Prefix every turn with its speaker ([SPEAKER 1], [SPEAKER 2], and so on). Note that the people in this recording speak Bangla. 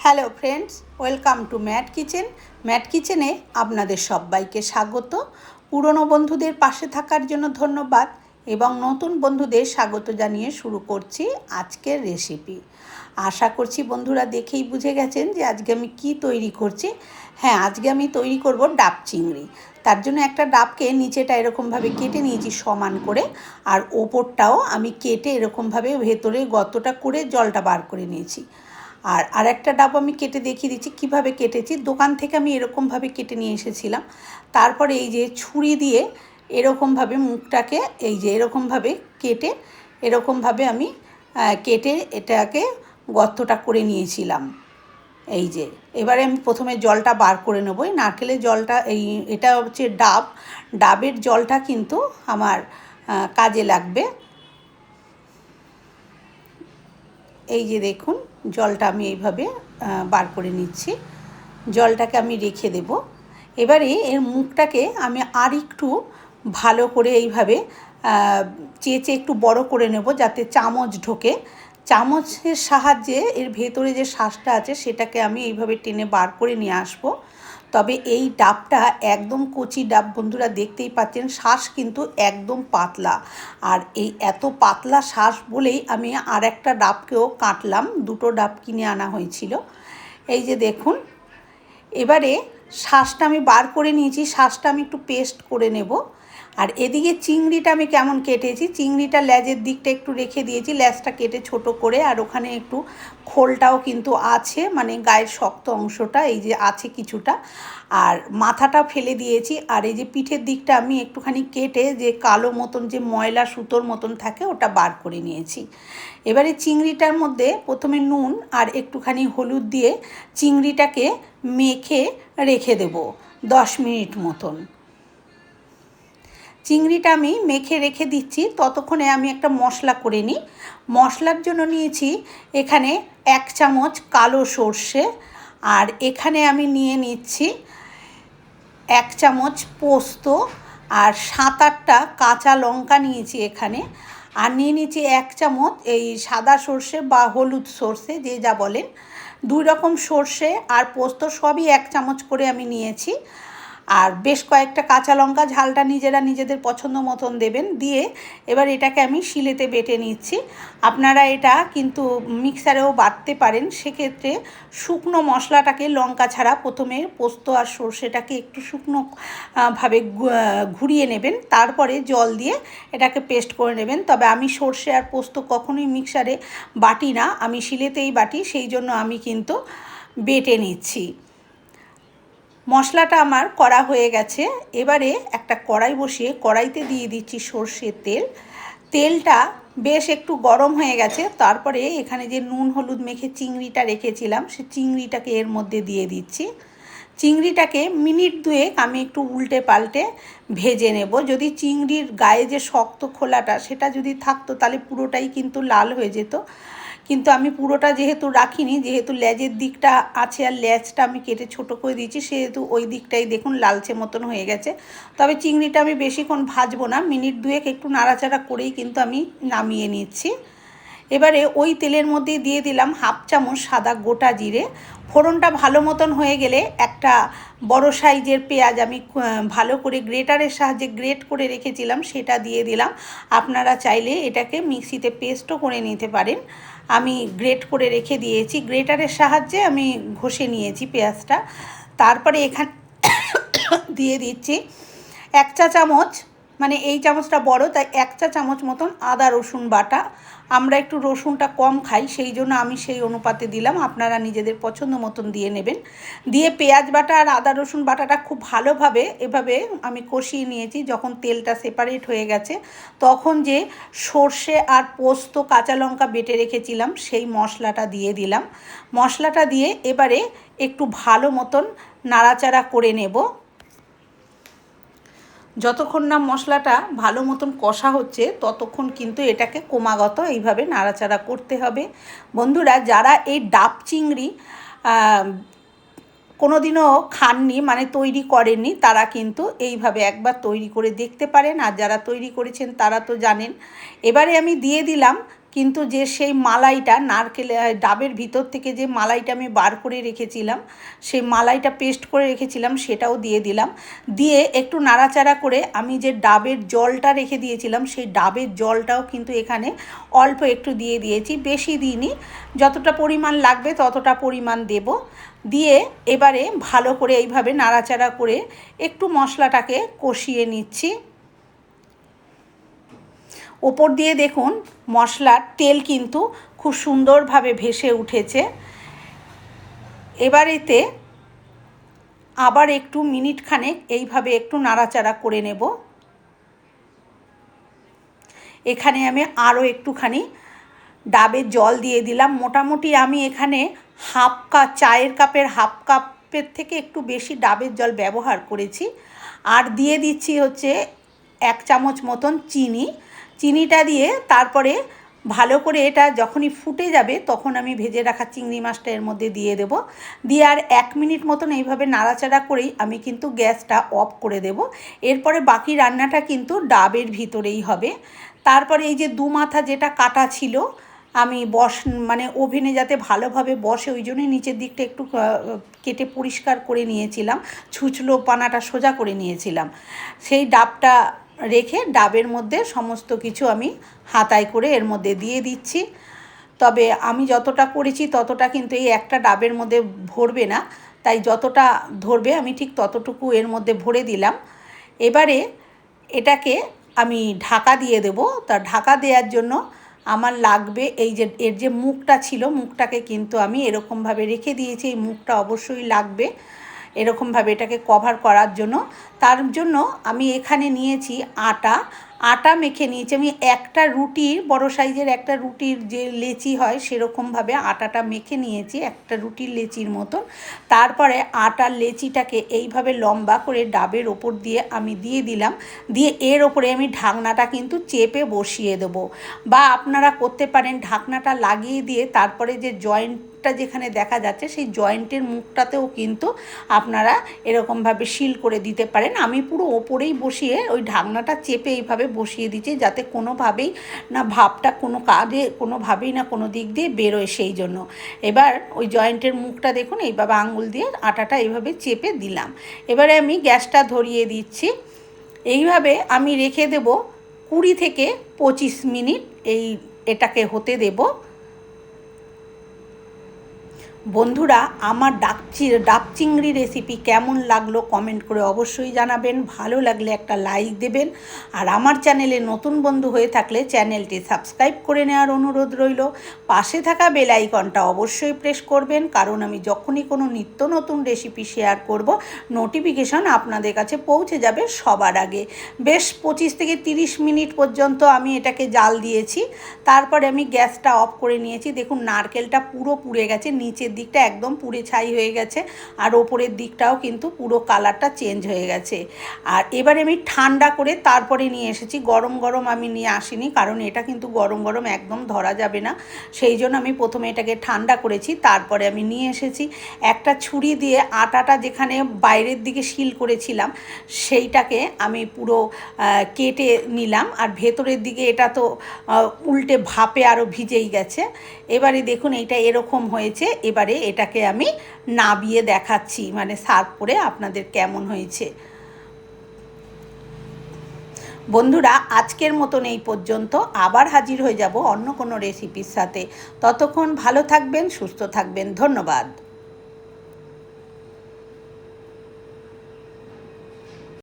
[SPEAKER 1] Hello friends, welcome to Matt kitchen. Matt কিচেনে আপনাদের সবাইকে স্বাগত। পুরনো বন্ধুদের পাশে থাকার জন্য ধন্যবাদ এবং নতুন বন্ধুদের স্বাগত জানিয়ে শুরু করছি আজকের রেসিপি। আশা করছি বন্ধুরা দেখেই বুঝে গেছেন যে আজকে আমি কি তৈরি করছি। হ্যাঁ, আজকে আমি তৈরি করব ডাব চিংড়ি। তার জন্য একটা ডাবকে নিচেটা এরকমভাবে কেটে নিয়েছি সমান করে, আর ওপরটাও আমি কেটে এরকমভাবে ভেতরে গর্তটা করে জলটা বার করে নিয়েছি। আর আরেকটা ডাব আমি কেটে দেখিয়ে দিচ্ছি কীভাবে কেটেছি। দোকান থেকে আমি এরকমভাবে কেটে নিয়ে এসেছিলাম। তারপরে এই যে ছুরি দিয়ে এরকমভাবে মুখটাকে এই যে এরকমভাবে কেটে এরকমভাবে আমি কেটে এটাকে গর্তটা করে নিয়েছিলাম। এই যে এবারে আমি প্রথমে জলটা বার করে নেব। এই নারকেলের জলটা, এটা হচ্ছে ডাবের জলটা কিন্তু আমার কাজে লাগবে। এই যে দেখুন, জলটা আমি এইভাবে বার করে নিচ্ছি। জলটাকে আমি রেখে দেব। এবারে এর মুখটাকে আমি আর একটু ভালো করে এইভাবে চেঁচে একটু বড় করে নেব, যাতে চামচ ঢোকে। চামচের সাহায্যে এর ভেতরে যে শ্বাসটা আছে সেটাকে আমি এইভাবে টেনে বার করে নিয়ে আসবো। তবে এই ডাবটা একদম কচি ডাব, বন্ধুরা দেখতেই পাচ্ছেন, শ্বাস কিন্তু একদম পাতলা। আর এই এত পাতলা শ্বাস বলেই আমি আর একটা ডাবকেও কাটলাম। দুটো ডাব কিনে আনা হয়েছিল। এই যে দেখুন, এবারে শ্বাসটা আমি বার করে নিয়েছি। শ্বাসটা আমি একটু পেস্ট করে নেব। আর এদিকে চিংড়িটা আমি কেমন কেটেছি, চিংড়িটা লেজের দিকটা একটু রেখে দিয়েছি, লেজটা কেটে ছোট করে। আর ওখানে একটু খোলটাও কিন্তু আছে, মানে গায়ের শক্ত অংশটা এই যে আছে কিছুটা। আর মাথাটা ফেলে দিয়েছি। আর এই যে পিঠের দিকটা আমি একটুখানি কেটে যে কালো মতন যে ময়লা সুতোর মতন থাকে ওটা বার করে নিয়েছি। এবারে চিংড়িটার মধ্যে প্রথমে নুন আর একটুখানি হলুদ দিয়ে চিংড়িটাকে মেখে রেখে দেব 10 মিনিট মতন। চিংড়িটা আমি মেখে রেখে দিচ্ছি, ততক্ষণে আমি একটা মশলা করে নিই। মশলার জন্য নিয়েছি এখানে 1 চামচ কালো সর্ষে, আর এখানে আমি নিয়ে নিচ্ছি 1 চামচ পোস্ত, আর 7-8টা কাঁচা লঙ্কা নিয়েছি এখানে। আর নিয়ে নিচ্ছি 1 চামচ এই সাদা সর্ষে বা হলুদ সর্ষে, যে যা বলেন। 2 রকম সর্ষে আর পোস্ত সবই 1 চামচ করে আমি নিয়েছি। আর বেশ কয়েকটা কাঁচা লঙ্কা, ঝালটা নিজেরা নিজেদের পছন্দ মতন দেবেন। দিয়ে এবার এটাকে আমি শিলেতে বেটে নিচ্ছি। আপনারা এটা কিন্তু মিক্সারেও বাটতে পারেন। সেক্ষেত্রে শুকনো মশলাটাকে লঙ্কা ছাড়া প্রথমে পোস্ত আর সর্ষেটাকে একটু শুকনো ভাবে ঘুরিয়ে নেবেন, তারপরে জল দিয়ে এটাকে পেস্ট করে নেবেন। তবে আমি সর্ষে আর পোস্ত কখনোই মিক্সারে বাটি না, আমি শিলেতেই বাটি, সেই জন্য আমি কিন্তু বেটে নিচ্ছি। মশলাটা আমার করা হয়ে গেছে। এবারে একটা কড়াই বসিয়ে কড়াইতে দিয়ে দিচ্ছি সর্ষের তেল। তেলটা বেশ একটু গরম হয়ে গেছে। তারপরে এখানে যে নুন হলুদ মেখে চিংড়িটা রেখেছিলাম সে চিংড়িটাকে এর মধ্যে দিয়ে দিচ্ছি। চিংড়িটাকে মিনিট 2 আমি একটু উল্টে পাল্টে ভেজে নেব। যদি চিংড়ির গায়ে যে শক্ত খোলাটা সেটা যদি থাকতো তাহলে পুরোটাই কিন্তু লাল হয়ে যেত, কিন্তু আমি পুরোটা যেহেতু রাখিনি, যেহেতু লেজের দিকটা আছে আর লেজটা আমি কেটে ছোট করে দিয়েছি, সেহেতু ওই দিকটাই দেখুন লালচে মতন হয়ে গেছে। তবে চিংড়িটা আমি বেশিক্ষণ ভাজবো না, মিনিট 2 একটু নাড়াচাড়া করেই কিন্তু আমি নামিয়ে নিচ্ছি। এবারে ওই তেলের মধ্যে দিয়ে দিলাম 1/2 চামচ সাদা গোটা জিরে। ফোড়নটা ভালো মতন হয়ে গেলে একটা বড় সাইজের পেঁয়াজ আমি ভালো করে গ্রেটারের সাহায্যে গ্রেট করে রেখেছিলাম সেটা দিয়ে দিলাম। আপনারা চাইলে এটাকে মিক্সিতে পেস্টও করে নিতে পারেন। আমি গ্রেট করে রেখে দিয়েছি, গ্রেটারের সাহায্যে আমি ঘষে নিয়েছি পেঁয়াজটা। তারপরে এখানে দিয়ে দিচ্ছি 1 চা চামচ, মানে এই চামচটা বড় তাই 1 চা চামচ মতন আদা রসুন বাটা। আমরা একটু রসুনটা কম খাই, সেই জন্য আমি সেই অনুপাতে দিলাম, আপনারা নিজেদের পছন্দ মতন দিয়ে নেবেন। দিয়ে পেঁয়াজ বাটা আর আদা রসুন বাটাটা খুব ভালোভাবে এভাবে আমি কষিয়ে নিয়েছি। যখন তেলটা সেপারেট হয়ে গেছে তখন যে সর্ষে আর পোস্ত কাঁচা লঙ্কা বেটে রেখেছিলাম সেই মশলাটা দিয়ে দিলাম। মশলাটা দিয়ে এবারে একটু ভালো মতন নাড়াচাড়া করে নেব। যতক্ষণ না মশলাটা ভালো মতন কষা হচ্ছে ততক্ষণ কিন্তু এটাকে ক্রমাগত এইভাবে নাড়াচাড়া করতে হবে। বন্ধুরা, যারা এই ডাব চিংড়ি কোনো দিনও খাননি, মানে তৈরি করেননি, তারা কিন্তু এইভাবে একবার তৈরি করে দেখতে পারেন। আর যারা তৈরি করেছেন তারা তো জানেন। এবারে আমি দিয়ে দিলাম কিন্তু যে সেই মালাইটা নারকেল ডাবের ভিতর থেকে যে মালাইটা আমি বার করে রেখেছিলাম, সেই মালাইটা পেস্ট করে রেখেছিলাম সেটাও দিয়ে দিলাম। দিয়ে একটু নাড়াচাড়া করে আমি যে ডাবের জলটা রেখে দিয়েছিলাম সেই ডাবের জলটাও কিন্তু এখানে অল্প একটু দিয়ে দিয়েছি, বেশি দিইনি, যতটা পরিমাণ লাগবে ততটা পরিমাণ দেব। দিয়ে এবারে ভালো করে এইভাবে নাড়াচাড়া করে একটু মশলাটাকে কষিয়ে নিচ্ছি। ওপর দিয়ে দেখুন মশলার তেল কিন্তু খুব সুন্দরভাবে ভেসে উঠেছে। এবার এতে আবার একটু মিনিট খানেক এইভাবে একটু নাড়াচাড়া করে নেব। এখানে আমি আরও একটুখানি ডাবের জল দিয়ে দিলাম। মোটামুটি আমি এখানে হাফ কাপ, চায়ের কাপের হাফ কাপের থেকে একটু বেশি ডাবের জল ব্যবহার করেছি। আর দিয়ে দিচ্ছি হচ্ছে 1 চামচ মতন চিনি। চিনিটা দিয়ে তারপরে ভালো করে এটা যখনই ফুটে যাবে তখন আমি ভেজে রাখা চিংড়ি মাছটা এর মধ্যে দিয়ে দেব। দিয়ে আর 1 মিনিট মতন এইভাবে নাড়াচাড়া করেই আমি কিন্তু গ্যাসটা অফ করে দেব। এরপরে বাকি রান্নাটা কিন্তু ডাবের ভিতরেই হবে। তারপরে এই যে 2 মাথা যেটা কাটা ছিল, আমি মানে ওভেনে যাতে ভালোভাবে বসে ওই জন্যই নিচের দিকটা একটু কেটে পরিষ্কার করে নিয়েছিলাম, ছুঁচলো পানাটা সোজা করে নিয়েছিলাম। সেই ডাবটা রেখে ডাবের মধ্যে সমস্ত কিছু আমি হাতায় করে এর মধ্যে দিয়ে দিচ্ছি। তবে আমি যতটা করেছি ততটা কিন্তু এই একটা ডাবের মধ্যে ভরবে না, তাই যতটা ধরবে আমি ঠিক ততটুকু এর মধ্যে ভরে দিলাম। এবারে এটাকে আমি ঢাকা দিয়ে দেব। তা ঢাকা দেওয়ার জন্য আমার লাগবে এই যে এর যে মুখটা ছিল, মুখটাকে কিন্তু আমি এরকমভাবে রেখে দিয়েছি। এই মুখটা অবশ্যই লাগবে এরকমভাবে এটাকে কভার করার জন্য। তার জন্য আমি এখানে নিয়েছি আটা মেখে নিয়েছি। আমি একটা রুটির, বড় সাইজের একটা রুটির যে লেচি হয় সেরকমভাবে আটাটা মেখে নিয়েছি, একটা রুটির লেচির মতন। তারপরে আটার লেচিটাকে এইভাবে লম্বা করে ডাবের ওপর দিয়ে আমি দিয়ে দিলাম। দিয়ে এর ওপরে আমি ঢাকনাটা কিন্তু চেপে বসিয়ে দেবো, বা আপনারা করতে পারেন ঢাকনাটা লাগিয়ে দিয়ে তারপরে যে জয়েন্টটা যেখানে দেখা যাচ্ছে সেই জয়েন্টের মুখটাতেও কিন্তু আপনারা এরকমভাবে সিল করে দিতে পারেন। আমি পুরো ওপরেই বসিয়ে ওই ঢাকনাটা চেপে এইভাবে বসিয়ে দিচ্ছি যাতে কোনোভাবেই না ভাপটা কোনোভাবেই না কোনো দিক দিয়ে বেরোয়, সেই জন্য। এবার ওই জয়েন্টের মুখটা দেখুন এইভাবে আঙুল দিয়ে আটাটা এইভাবে চেপে দিলাম। এবারে আমি গ্যাসটা ধরিয়ে দিচ্ছি। এইভাবে আমি রেখে দেব 20 থেকে 25 মিনিট এটাকে হতে দেব। বন্ধুরা, আমার ডাব চিংড়ি রেসিপি কেমন লাগলো কমেন্ট করে অবশ্যই জানাবেন। ভালো লাগলে একটা লাইক দেবেন। আর আমার চ্যানেলে নতুন বন্ধু হয়ে থাকলে চ্যানেলটি সাবস্ক্রাইব করে নেওয়ার অনুরোধ রইল। পাশে থাকা বেল আইকনটা অবশ্যই প্রেস করবেন, কারণ আমি যখনই কোনো নিত্য নতুন রেসিপি শেয়ার করব নোটিফিকেশন আপনাদের কাছে পৌঁছে যাবে সবার আগে। বেশ 25 থেকে 30 মিনিট পর্যন্ত আমি এটাকে জাল দিয়েছি। তারপরে আমি গ্যাসটা অফ করে নিয়েছি। দেখুন নারকেলটা পুরো পুড়ে গেছে, নিচের দিকটা একদম পুড়ে ছাই হয়ে গেছে, আর ওপরের দিকটাও কিন্তু পুরো কালারটা চেঞ্জ হয়ে গেছে। আর এবারে আমি ঠান্ডা করে তারপরে নিয়ে এসেছি, গরম গরম আমি নিয়ে আসিনি, কারণ এটা কিন্তু গরম গরম একদম ধরা যাবে না। সেই জন্য আমি প্রথমে এটাকে ঠান্ডা করেছি, তারপরে আমি নিয়ে এসেছি। একটা ছুরি দিয়ে আটাটা যেখানে বাইরের দিকে শিল করেছিলাম সেইটাকে আমি পুরো কেটে নিলাম। আর ভেতরের দিকে এটা তো উল্টে ভাপে আরও ভিজেই গেছে। এবারে দেখুন এইটা এরকম হয়েছে। এবারে এটাকে আমি নাবিয়ে দেখাচ্ছি, মানে সার্ভ করে আপনাদের কেমন হয়েছে। বন্ধুরা, আজকের মতন এই পর্যন্ত। আবার হাজির হয়ে যাব অন্য কোনো রেসিপির সাথে। ততক্ষণ ভালো থাকবেন, সুস্থ থাকবেন। ধন্যবাদ।